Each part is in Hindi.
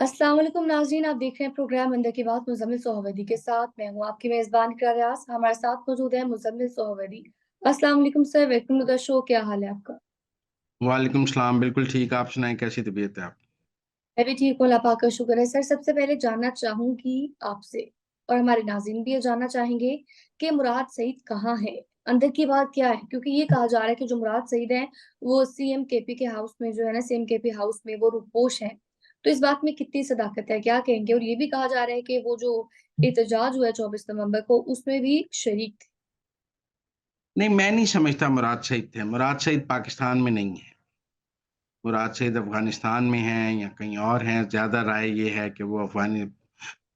अस्सलाम वालेकुम नाज़रीन, आप देख रहे हैं प्रोग्राम अंदर की बात मुज़म्मिल सोहवदी के साथ। मैं हूँ आपकी मेज़बान इकरार रियाज़। हमारे साथ मौजूद है मुज़म्मिल सोहवदी। अस्सलाम वालेकुम sir, welcome to the show. क्या हाल है आपका? वालेकुम सलाम। बिल्कुल ठीक। आप सुनाएं, कैसी तबीयत है आप? मैं भी ठीक हूँ, अल्लाह पाक का शुक्र है। सर, सबसे पहले जानना चाहूंगी आपसे, और हमारे नाज़रीन भी ये जानना चाहेंगे कि मुराद सईद कहाँ है? अंदर की बात क्या है? क्योंकि ये कहा जा रहा है कि जो मुराद सईद हैं वो सीएम केपी के हाउस में, जो है ना, सीएम केपी हाउस में वो रुपोश हैं। तो इस बात में कितनी सदाकत है, क्या कहेंगे? और ये भी कहा जा रहा है कि वो जो एहतजाज हुआ है 24 नवंबर को, उसमें भी शरीक थे। नहीं, मैं नहीं समझता मुराद शहीद थे। मुराद शहीद पाकिस्तान में नहीं है। मुराद शहीद अफगानिस्तान में हैं या कहीं और हैं। ज्यादा राय ये है कि वो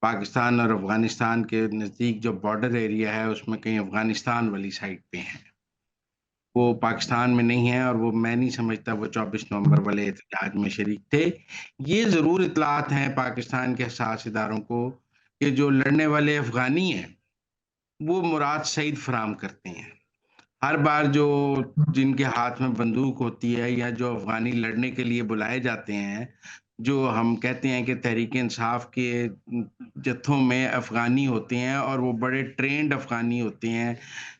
पाकिस्तान और अफगानिस्तान के नजदीक जो बॉर्डर एरिया है उसमें कहीं अफगानिस्तान वाली साइड पे हैं। वो पाकिस्तान में नहीं है, और वो मैं नहीं समझता वो 24 नवंबर वाले एहतजाज में शरीक थे। ये जरूर इतलात हैं पाकिस्तान के हसास इदारों को कि जो लड़ने वाले अफगानी हैं वो मुराद शहीद फराम करते हैं। हर बार जो जिनके हाथ में बंदूक होती है या जो अफगानी लड़ने के लिए बुलाए जाते हैं, जो हम कहते हैं कि तहरीक इंसाफ के जत्थों में अफगानी होते हैं, और वो बड़े ट्रेंड अफगानी होते हैं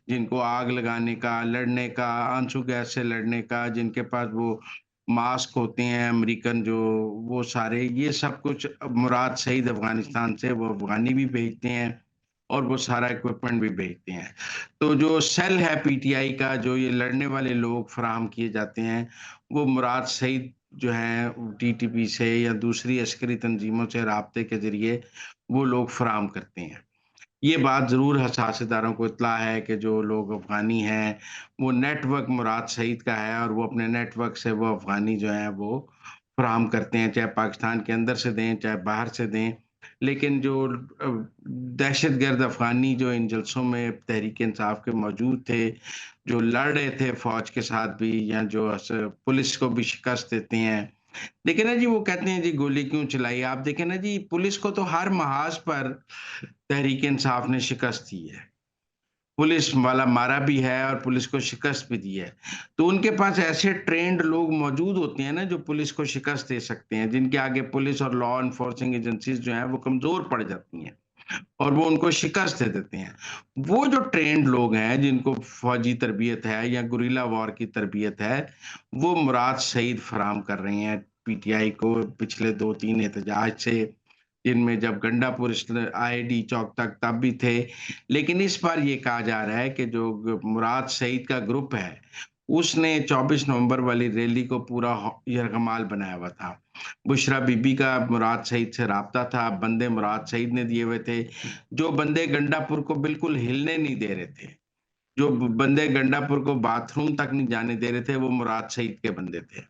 जिनको आग लगाने का, लड़ने का, आंसू गैस से लड़ने का, जिनके पास वो मास्क होते हैं अमेरिकन, जो वो सारे ये सब कुछ मुराद शहीद अफगानिस्तान से वो अफगानी भी भेजते हैं और वो सारा इक्विपमेंट भी भेजते हैं। तो जो सेल है पीटीआई का, जो ये लड़ने वाले लोग फराहम किए जाते हैं, वो मुराद शहीद जो हैं टीटीपी से या दूसरी अस्करी तंजीमों से राब्ते के जरिए वो लोग फराहम करते हैं। ये बात ज़रूर हसास इदारों को इत्तला है कि जो लोग अफ़गानी हैं, वो नेटवर्क मुराद शहीद का है, और वो अपने नेटवर्क से वो अफ़गानी जो हैं वो फराहम करते हैं, चाहे पाकिस्तान के अंदर से दें, चाहे बाहर से दें। लेकिन जो दहशतगर्द अफ़गानी जो इन जलसों में तहरीक इंसाफ के मौजूद थे, जो लड़ रहे थे फ़ौज के साथ भी, या जो पुलिस को भी शिकस्त देते हैं। देखिए ना जी, वो कहते हैं जी गोली क्यों चलाई? आप देखें ना जी, पुलिस को तो हर महाज पर तहरीक इंसाफ ने शिकस्त दी है। पुलिस वाला मारा भी है और पुलिस को शिकस्त भी दी है। तो उनके पास ऐसे ट्रेन्ड लोग मौजूद होते हैं ना, जो पुलिस को शिकस्त दे सकते हैं, जिनके आगे पुलिस और लॉ एनफोर्सिंग एजेंसीज़ जो हैं वो कमज़ोर पड़ जाती हैं, और वो उनको शिकस्त दे देते हैं। वो जो ट्रेन्ड लोग हैं, जिनको फ़ौजी तरबियत है या गुरिल्ला वॉर की तरबियत है, वो मुराद शहीद फराहम कर रहे हैं पीटीआई को पिछले 2-3 एहतजाज से, जिनमें जब गंडापुर आईडी चौक तक तब भी थे। लेकिन इस बार ये कहा जा रहा है कि जो मुराद शहीद का ग्रुप है, उसने 24 नवंबर वाली रैली को पूरा यरगमाल बनाया हुआ था। बुशरा बीबी का मुराद शहीद से राब्ता था, बंदे मुराद शहीद ने दिए हुए थे। जो बंदे गंडापुर को बिल्कुल हिलने नहीं दे रहे थे, जो बंदे गंडापुर को बाथरूम तक नहीं जाने दे रहे थे, वो मुराद शहीद के बंदे थे।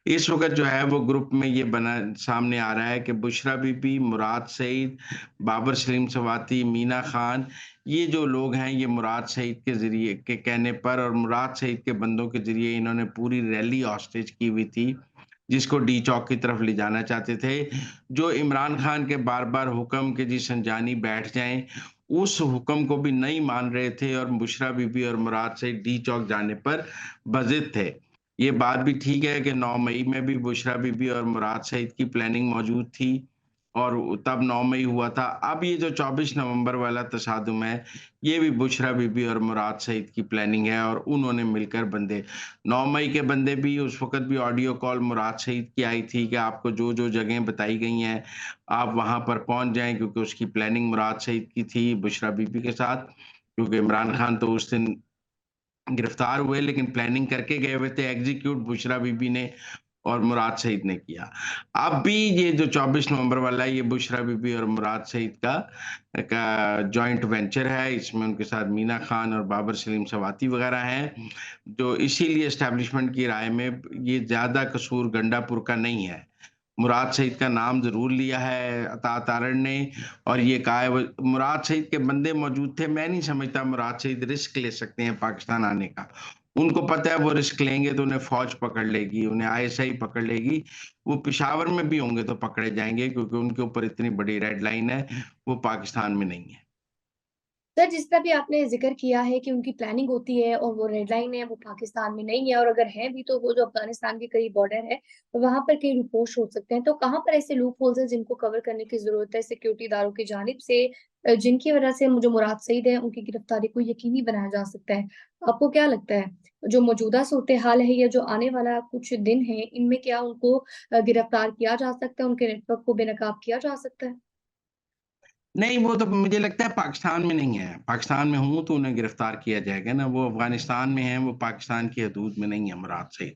इस वक़्त जो है वो ग्रुप में ये बना सामने आ रहा है कि बुशरा बीबी, मुराद सईद, बाबर सलीम सवाती, मीना खान, ये जो लोग हैं ये मुराद सईद के ज़रिए के कहने पर और मुराद सईद के बंदों के ज़रिए इन्होंने पूरी रैली हॉस्टेज की हुई थी, जिसको डी चौक की तरफ ले जाना चाहते थे। जो इमरान खान के बार-बार हुक्म कि जी संजानी बैठ जाएँ, उस हुक्म को भी नहीं मान रहे थे, और बुशरा बीबी और मुराद सईद डी चौक जाने पर बज़िद थे। ये बात भी ठीक है कि 9 मई में भी बुशरा बीबी और मुराद सईद की प्लानिंग मौजूद थी, और तब 9 मई हुआ था। अब ये जो 24 नवंबर वाला तसादुम है, ये भी बुशरा बीबी और मुराद सईद की प्लानिंग है, और उन्होंने मिलकर बंदे 9 मई के बंदे भी उस वक़्त भी ऑडियो कॉल मुराद सईद की आई थी कि आपको जो-जो जगहें बताई गई हैं, आप वहाँ पर पहुँच जाएँ, क्योंकि उसकी प्लानिंग मुराद सईद की थी बुशरा बीबी के साथ। क्योंकि इमरान खान तो उस दिन गिरफ्तार हुए, लेकिन प्लानिंग करके गए हुए थे, एग्ज़ीक्यूट बुशरा बीबी ने और मुराद शहीद ने किया। अब भी ये जो 24 नवंबर वाला है, ये बुशरा बीबी और मुराद शहीद का जॉइंट वेंचर है। इसमें उनके साथ मीना खान और बाबर सलीम सवाती वगैरह हैं, जो इसीलिए एस्टेब्लिशमेंट की राय में ये ज़्यादा कसूर गंडापुर का नहीं है। मुराद शहीद का नाम ज़रूर लिया है अता तारण ने, और ये कहा है वो मुराद शहीद के बंदे मौजूद थे। मैं नहीं समझता मुराद शहीद रिस्क ले सकते हैं पाकिस्तान आने का। उनको पता है वो रिस्क लेंगे तो उन्हें फ़ौज पकड़ लेगी, उन्हें आईएसआई पकड़ लेगी। वो पेशावर में भी होंगे तो पकड़े जाएँगे, क्योंकि उनके ऊपर इतनी बड़ी रेड लाइन है, वो पाकिस्तान में नहीं है। सर, जिस तरह भी आपने ज़िक्र किया है कि उनकी प्लानिंग होती है और वो रेड लाइन है, वो पाकिस्तान में नहीं है, और अगर है भी तो वो जो अफ़गानिस्तान के करीब बॉर्डर है, वहाँ पर कहीं लूपहोल्स हो सकते हैं। तो कहाँ पर ऐसे लूपहोल्स हैं जिनको कवर करने की ज़रूरत है सिक्योरिटी इदारों की जानिब से, जिनकी वज़ह से जो मुराद सईद है, उनकी गिरफ्तारी को यकीनी बनाया जा सकता है? आपको क्या लगता है, जो मौजूदा सूरत-ए-हाल है या जो आने वाला कुछ दिन है, इनमें क्या उनको गिरफ्तार किया जा सकता है, उनके नेटवर्क को बेनकाब किया जा सकता है? नहीं, वो तो मुझे लगता है पाकिस्तान में नहीं है। पाकिस्तान में हों तो उन्हें गिरफ्तार किया जाएगा ना, वो अफ़गानिस्तान में हैं, वो पाकिस्तान की हदूद में नहीं है मुराद सईद।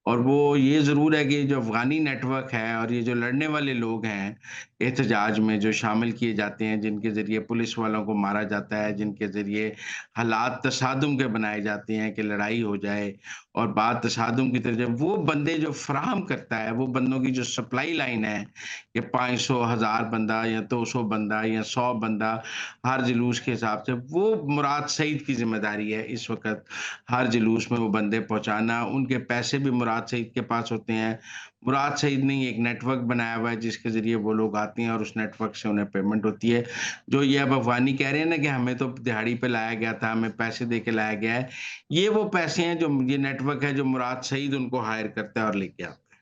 और वो ये ज़रूर है कि जो अफ़गानी नेटवर्क है और ये जो लड़ने वाले लोग हैं, एहतजाज में जो शामिल किए जाते हैं, जिनके ज़रिए पुलिस वालों को मारा जाता है, जिनके ज़रिए हालात तशादुम के बनाए जाते हैं कि लड़ाई हो जाए और बात तशादुम की तरफ जाए, वो बंदे जो फ़राहम करता है, वो बंदों की जो सप्लाई लाइन है, कि 500, 1000 बंदा या 200 बंदा या 100 बंदा हर जुलूस के हिसाब से, वो मुराद सईद की ज़िम्मेदारी है इस वक़्त हर जुलूस में वो बंदे पहुँचाना, उनके पैसे भी मुराद सईद के पास होते हैं। मुराद सईद ने एक नेटवर्क बनाया हुआ है जिसके ज़रिए वो लोग आते हैं और उस नेटवर्क से उन्हें पेमेंट होती है। जो ये अब अफ़गानी कह रहे हैं ना कि हमें तो दिहाड़ी पे लाया गया था, हमें पैसे दे के लाया गया है। ये वो पैसे हैं जो ये नेटवर्क है जो मुराद सईद उनको हायर करता है और लेके आता है।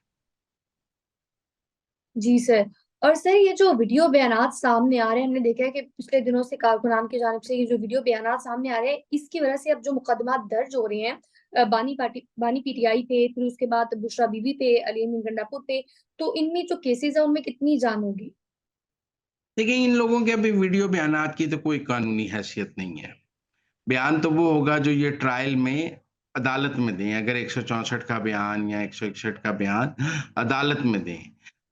जी सर। और सर, ये जो वीडियो बयानात सामने आ रहे हैं, हमने देखा है कि पिछले दिनों से कारकुनान की जानिब से ये जो वीडियो बयानात सामने आ रहे हैं, इसकी वजह से अब जो मुकदमात दर्ज हो रहे हैं बानी पीटीआई पे, फिर उसके बाद बुशरा बीबी पे, अली अमीन गंडापुर पे, तो इनमें जो केसेज़ हैं उनमें कितनी जान होगी? देखिए, इन लोगों के अभी वीडियो बयानात की तो कोई कानूनी हैसियत नहीं है। बयान तो वो होगा जो ये ट्रायल में अदालत में दें, अगर 164 का बयान या 161 का बयान अदालत में दें।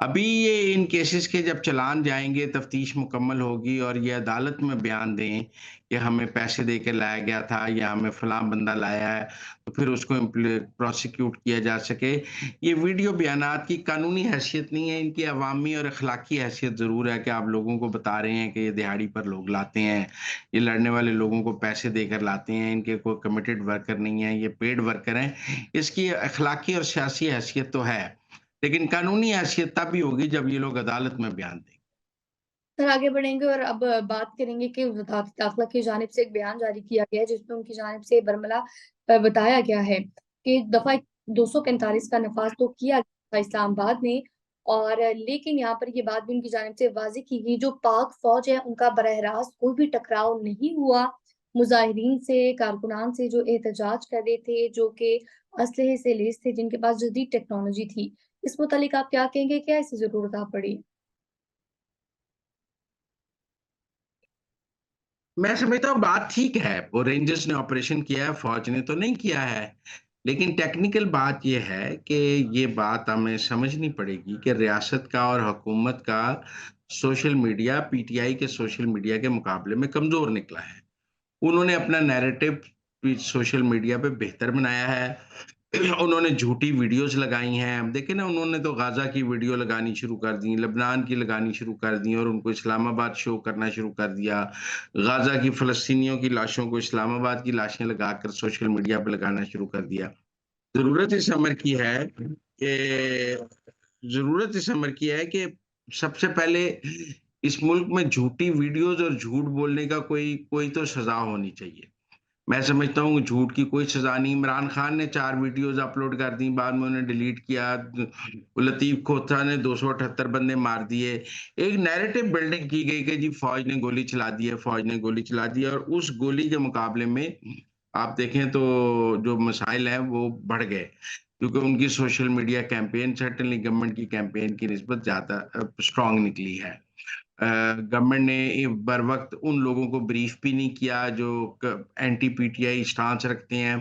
अभी ये इन केसेस के जब चालान जाएँगे, तफ्तीश मुकम्मल होगी और ये अदालत में बयान दें कि हमें पैसे दे के लाया गया था या हमें फलाँ बंदा लाया है, तो फिर उसको प्रोसिक्यूट किया जा सके। ये वीडियो बयानात की कानूनी हैसियत नहीं है, इनकी अवामी और अखलाकी हैसियत ज़रूर है कि आप लोगों को बता रहे हैं कि ये दिहाड़ी पर लोग लाते हैं, ये लड़ने वाले लोगों को पैसे देकर लाते हैं, इनके कोई कमिटेड वर्कर नहीं है, ये पेड वर्कर हैं। इसकी अखलाकी और सियासी हैसियत तो है, लेकिन कानूनी हैसियत तभी होगी जब ये लोग अदालत में बयान देंगे। सर, आगे बढ़ेंगे और अब बात करेंगे कि वज़ारत दाखिला की जानिब से एक बयान जारी किया गया है, जिसमें उनकी जानिब से बरमला बताया गया है कि दफ़ा 245 का नफ़ाज़ तो किया गया था इस्लामाबाद में, और लेकिन यहाँ पर ये बात भी उनकी जानिब से वाज़ेह की गई, जो पाक फ़ौज है, उनका बरह रास्त कोई भी टकराव नहीं हुआ मुज़ाहिरीन से, कारकुनान से जो एहतजाज कर रहे थे, जो कि असलहे से लैस थे, जिनके पास जदीद टेक्नोलॉजी थी। इस मुतालिक आप क्या कहेंगे? क्या ऐसी ज़रूरत आ पड़ी? मैं समझता हूँ बात ठीक है, वो रेंजर्स ने ऑपरेशन किया है, फ़ौज ने तो नहीं किया है। लेकिन टेक्निकल बात ये है कि ये बात हमें समझनी पड़ेगी कि रियासत का और हुकूमत का सोशल मीडिया, पीटीआई के सोशल मीडिया के मुकाबले में कमज़ोर निकला है। उन्होंने अपना नैरेटिव भी सोशल मीडिया पे बेहतर बनाया है। उन्होंने झूठी वीडियोज़ लगाई हैं। अब देखिए ना उन्होंने तो गाज़ा की वीडियो लगानी शुरू कर दी, लबनान की लगानी शुरू कर दी और उनको इस्लामाबाद शो करना शुरू कर दिया। गाज़ा की फ़लस्तीनियों की लाशों को इस्लामाबाद की लाशें लगाकर सोशल मीडिया पे लगाना शुरू कर दिया। ज़रूरत इस अमर की है कि ज़रूरत इस अमर की है कि सबसे पहले इस मुल्क में झूठी वीडियोज़ और झूठ बोलने का कोई कोई तो सज़ा होनी चाहिए। मैं समझता हूँ झूठ की कोई सज़ा नहीं। इमरान खान ने 4 वीडियोज़ अपलोड कर दी, बाद में उन्हें डिलीट किया। लतीफ़ खोसा ने 278 बंदे मार दिए। एक नैरेटिव बिल्डिंग की गई कि जी फ़ौज ने गोली चला दी है, फ़ौज ने गोली चला दी है और उस गोली के मुकाबले में आप देखें तो जो मसाइल हैं वो बढ़ गए। क्योंकि उनकी social media campaign certainly government की कैंपेन की निस्बत ज़्यादा स्ट्रॉन्ग निकली है। गवर्नमेंट ने बरवक़्त उन लोगों को ब्रीफ भी नहीं किया जो एंटी पीटीआई स्टांस रखते हैं,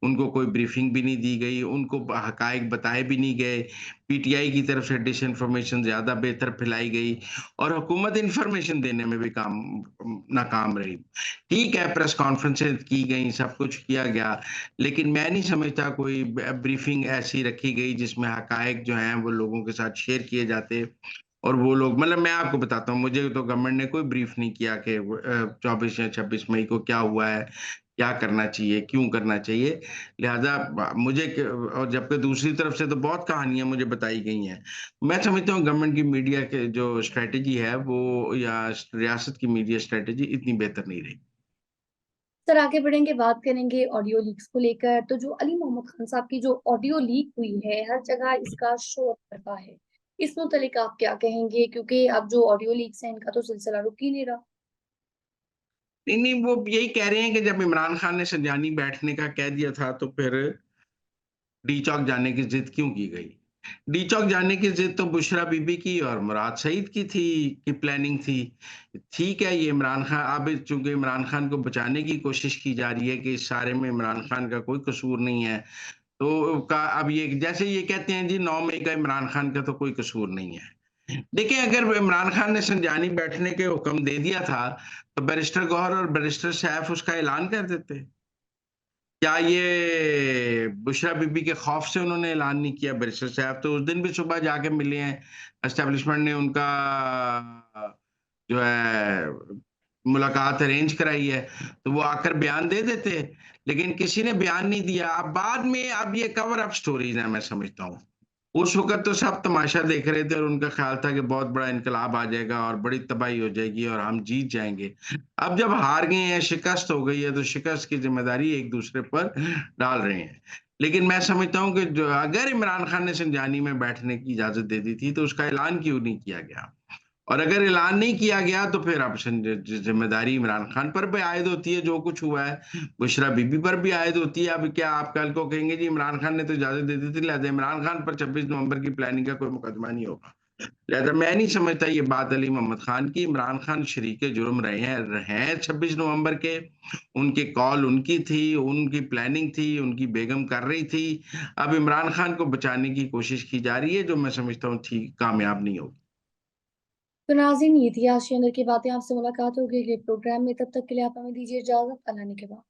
उनको कोई ब्रीफिंग भी नहीं दी गई, उनको हकायक बताए भी नहीं गए। पीटीआई की तरफ से डिसइन्फॉर्मेशन ज़्यादा बेहतर फैलाई गई और हुकूमत इन्फॉर्मेशन देने में भी नाकाम रही। ठीक है, प्रेस कॉन्फ्रेंसेस की गई, सब कुछ किया गया, लेकिन मैं नहीं समझता कोई ब्रीफिंग ऐसी रखी गई जिसमें हकायक जो हैं वो लोगों के साथ शेयर किए जाते और वो लोग मतलब मैं आपको बताता हूँ, मुझे तो गवर्नमेंट ने कोई ब्रीफ नहीं किया कि 24 या 26 मई को क्या हुआ है, क्या करना चाहिए, क्यों करना चाहिए। लिहाज़ा मुझे और जबकि दूसरी तरफ से तो बहुत कहानियाँ मुझे बताई गई हैं। मैं समझता हूँ गवर्नमेंट की मीडिया के जो स्ट्रैटेजी है वो या रियासत की मीडिया स्ट्रैटेजी इतनी बेहतर नहीं रही। सर आगे बढ़ेंगे, बात करेंगे ऑडियो लीक्स को लेकर। तो जो अली मोहम्मद खान साहब की जो ऑडियो लीक हुई है, हर जगह इसका शोर बरपा है। इस मुतालिक आप क्या कहेंगे, क्योंकि अब जो ऑडियो लीक्स हैं इनका तो सिलसिला रुक ही नहीं रहा। नहीं नहीं, वो यही कह रहे हैं कि जब इमरान खान ने संजानी बैठने का कह दिया था तो फिर डी चौक जाने की जिद क्यों की गई। डी चौक जाने की जिद तो बुशरा बीबी की और मुराद सईद की थी, की प्लानिंग थी। ठीक है, ये इमरान खान, अब चूंकि इमरान खान को बचाने की कोशिश की जा रही है कि इस सारे में इमरान खान का कोई कसूर नहीं है, तो का अब ये जैसे ये कहते हैं जी 9 मई का इमरान खान का तो कोई कसूर नहीं है। देखिए, अगर इमरान खान ने संजानी बैठने के हुक्म दे दिया था तो बैरिस्टर गौहर और बैरिस्टर सैफ उसका ऐलान कर देते। क्या ये बुशरा बीबी के खौफ से उन्होंने ऐलान नहीं किया? बैरिस्टर साहब तो उस दिन भी सुबह जाके मिले हैं, एस्टेब्लिशमेंट ने उनका जो है मुलाकात अरेंज कराई है, तो वो आकर बयान दे देते, लेकिन किसी ने बयान नहीं दिया। अब बाद में अब ये कवर अप स्टोरीज है, मैं समझता हूँ। उस वक़्त तो सब तमाशा देख रहे थे और उनका ख़्याल था कि बहुत बड़ा इनकलाब आ जाएगा और बड़ी तबाही हो जाएगी और हम जीत जाएँगे। अब जब हार गए हैं, शिकस्त हो गई है, तो शिकस्त की ज़िम्मेदारी एक-दूसरे पर डाल रहे हैं। लेकिन मैं समझता हूँ कि जो अगर इमरान खान ने संजानी में बैठने की इजाज़त दे दी थी, तो उसका ऐलान क्यों नहीं किया गया? और अगर ऐलान नहीं किया गया तो फिर अब ज़िम्मेदारी इमरान खान पर भी आयद होती है, जो कुछ हुआ है, बुशरा बीबी पर भी आयद होती है। अब क्या आप कल को कहेंगे जी इमरान खान ने तो इजाज़त दे दी थी, लिहाज़ा इमरान खान पर 26 नवंबर की प्लानिंग का कोई मुकदमा नहीं होगा। लिहाज़ा मैं नहीं समझता ये बात अली मोहम्मद खान की। इमरान खान शरीके जुर्म रहे हैं 26 नवंबर के। उनकी कॉल उनकी थी, उनकी प्लानिंग थी, उनकी बेगम कर रही थी। अब इमरान खान को बचाने की कोशिश की जा रही है, जो मैं समझता हूँ ठीक कामयाब नहीं होगी। तो नाज़रीन, ये थी आज के अंदर की बातें। आपसे मुलाकात होगी अगले प्रोग्राम में। तब तक के लिए आप हमें दीजिए इजाजत। अल्लाह ने के बाद।